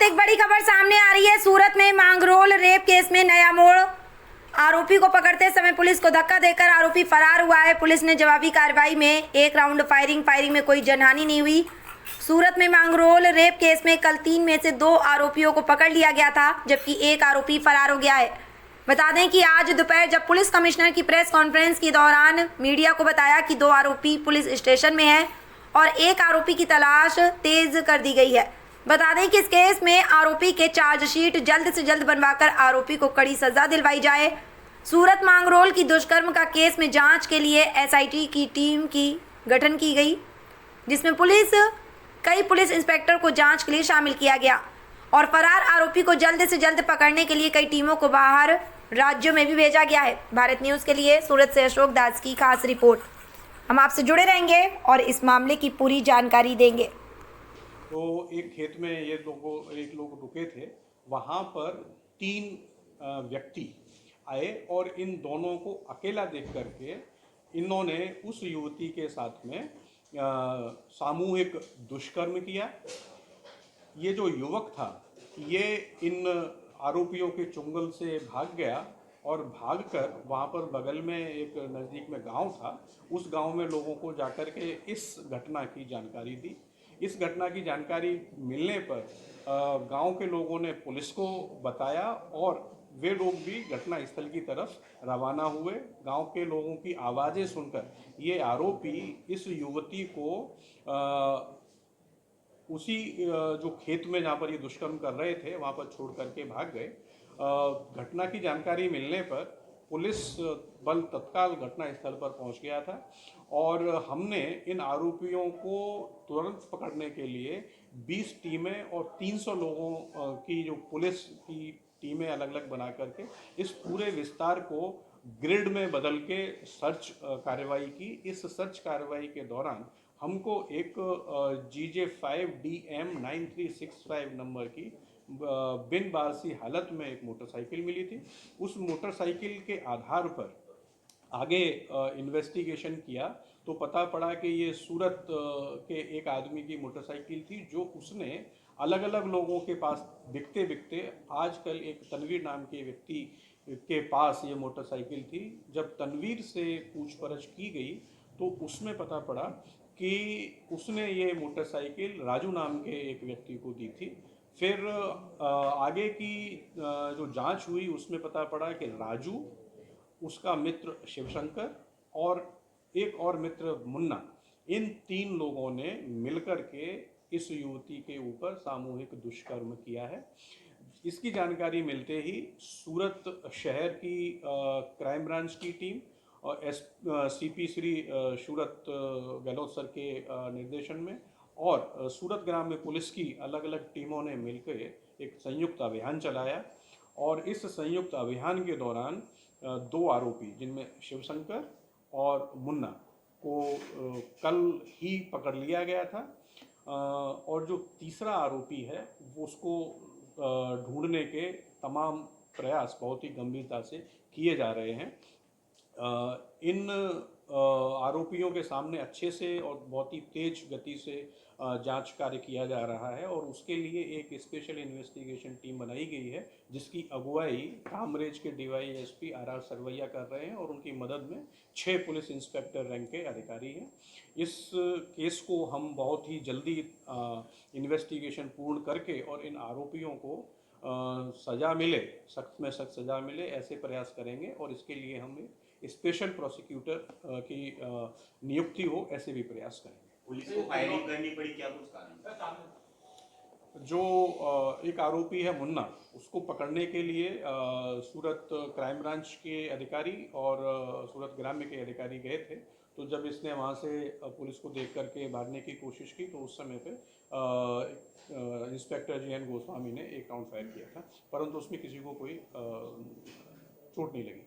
वक्त एक बड़ी खबर सामने आ रही है। सूरत में मांगरोल रेप केस में नया मोड़। आरोपी को पकड़ते समय पुलिस को धक्का देकर आरोपी फरार हुआ है। पुलिस ने जवाबी कार्रवाई में एक राउंड फायरिंग में कोई जनहानि नहीं हुई। सूरत में मांगरोल रेप केस में कल 3 में से 2 आरोपियों को पकड़ लिया गया था, जबकि एक आरोपी फरार हो गया है। बता दें कि आज दोपहर जब पुलिस कमिश्नर की प्रेस कॉन्फ्रेंस के दौरान मीडिया को बताया कि 2 आरोपी पुलिस स्टेशन में हैं और एक आरोपी की तलाश तेज कर दी गई है। बता दें कि इस केस में आरोपी के चार्जशीट जल्द से जल्द बनवाकर आरोपी को कड़ी सजा दिलवाई जाए। सूरत मांगरोल की दुष्कर्म का केस में जांच के लिए एसआईटी की टीम की गठन की गई, जिसमें कई पुलिस इंस्पेक्टर को जांच के लिए शामिल किया गया और फरार आरोपी को जल्द से जल्द पकड़ने के लिए कई टीमों को बाहर राज्यों में भी भेजा गया है। भारत न्यूज़ के लिए सूरत से अशोक दास की खास रिपोर्ट। हम आपसे जुड़े रहेंगे और इस मामले की पूरी जानकारी देंगे। तो एक खेत में एक लोग रुके थे, वहाँ पर 3 व्यक्ति आए और इन दोनों को अकेला देख करके इन्होंने उस युवती के साथ में सामूहिक दुष्कर्म किया। ये जो युवक था ये इन आरोपियों के चुंगल से भाग गया और भागकर वहाँ पर बगल में एक नज़दीक में गांव था, उस गांव में लोगों को जाकर के इस घटना की जानकारी दी। इस घटना की जानकारी मिलने पर गांव के लोगों ने पुलिस को बताया और वे लोग भी घटना स्थल की तरफ रवाना हुए। गांव के लोगों की आवाज़ें सुनकर ये आरोपी इस युवती को उसी जो खेत में जहाँ पर ये दुष्कर्म कर रहे थे वहाँ पर छोड़ करके भाग गए। घटना की जानकारी मिलने पर पुलिस बल तत्काल घटना स्थल पर पहुंच गया था और हमने इन आरोपियों को तुरंत पकड़ने के लिए 20 टीमें और 300 लोगों की जो पुलिस की टीमें अलग अलग बना करके इस पूरे विस्तार को ग्रिड में बदल के सर्च कार्रवाई की। इस सर्च कार्रवाई के दौरान हमको एक GJ5DM 9365 नंबर की बिन बारसी हालत में एक मोटरसाइकिल मिली थी। उस मोटरसाइकिल के आधार पर आगे इन्वेस्टिगेशन किया तो पता पड़ा कि ये सूरत के एक आदमी की मोटरसाइकिल थी, जो उसने अलग अलग लोगों के पास बिकते बिकते आजकल एक तनवीर नाम के व्यक्ति के पास ये मोटरसाइकिल थी। जब तनवीर से पूछपरछ की गई तो उसमें पता पड़ा कि उसने ये मोटरसाइकिल राजू नाम के एक व्यक्ति को दी थी। फिर आगे की जो जांच हुई उसमें पता पड़ा कि राजू, उसका मित्र शिवशंकर और एक और मित्र मुन्ना, इन 3 लोगों ने मिलकर के इस युवती के ऊपर सामूहिक दुष्कर्म किया है। इसकी जानकारी मिलते ही सूरत शहर की क्राइम ब्रांच की टीम और CP श्री सूरत गहलोत सर के निर्देशन में और सूरत ग्राम्य पुलिस की अलग अलग टीमों ने मिलकर एक संयुक्त अभियान चलाया और इस संयुक्त अभियान के दौरान 2 आरोपी जिनमें शिवशंकर और मुन्ना को कल ही पकड़ लिया गया था और जो तीसरा आरोपी है वो उसको ढूंढने के तमाम प्रयास बहुत ही गंभीरता से किए जा रहे हैं। इन आरोपियों के सामने अच्छे से और बहुत ही तेज गति से जांच कार्य किया जा रहा है और उसके लिए एक स्पेशल इन्वेस्टिगेशन टीम बनाई गई है, जिसकी अगुवाई कामरेज के DYSP RR सरवैया कर रहे हैं और उनकी मदद में 6 पुलिस इंस्पेक्टर रैंक के अधिकारी हैं। इस केस को हम बहुत ही जल्दी इन्वेस्टिगेशन पूर्ण करके और इन आरोपियों को सज़ा मिले, सख्त में सख्त सज़ा मिले, ऐसे प्रयास करेंगे और इसके लिए हम स्पेशल प्रोसिक्यूटर की नियुक्ति हो, ऐसे भी प्रयास करेंगे। पुलिस को फायरिंग करनी पड़ी, क्या कुछ कारण? जो एक आरोपी है मुन्ना, उसको पकड़ने के लिए सूरत क्राइम ब्रांच के अधिकारी और सूरत ग्राम्य के अधिकारी गए थे, तो जब इसने वहाँ से पुलिस को देख करके भागने की कोशिश की तो उस समय पे इंस्पेक्टर GN गोस्वामी ने एक राउंड फायर किया था, परंतु उसमें किसी को कोई चोट नहीं लगी।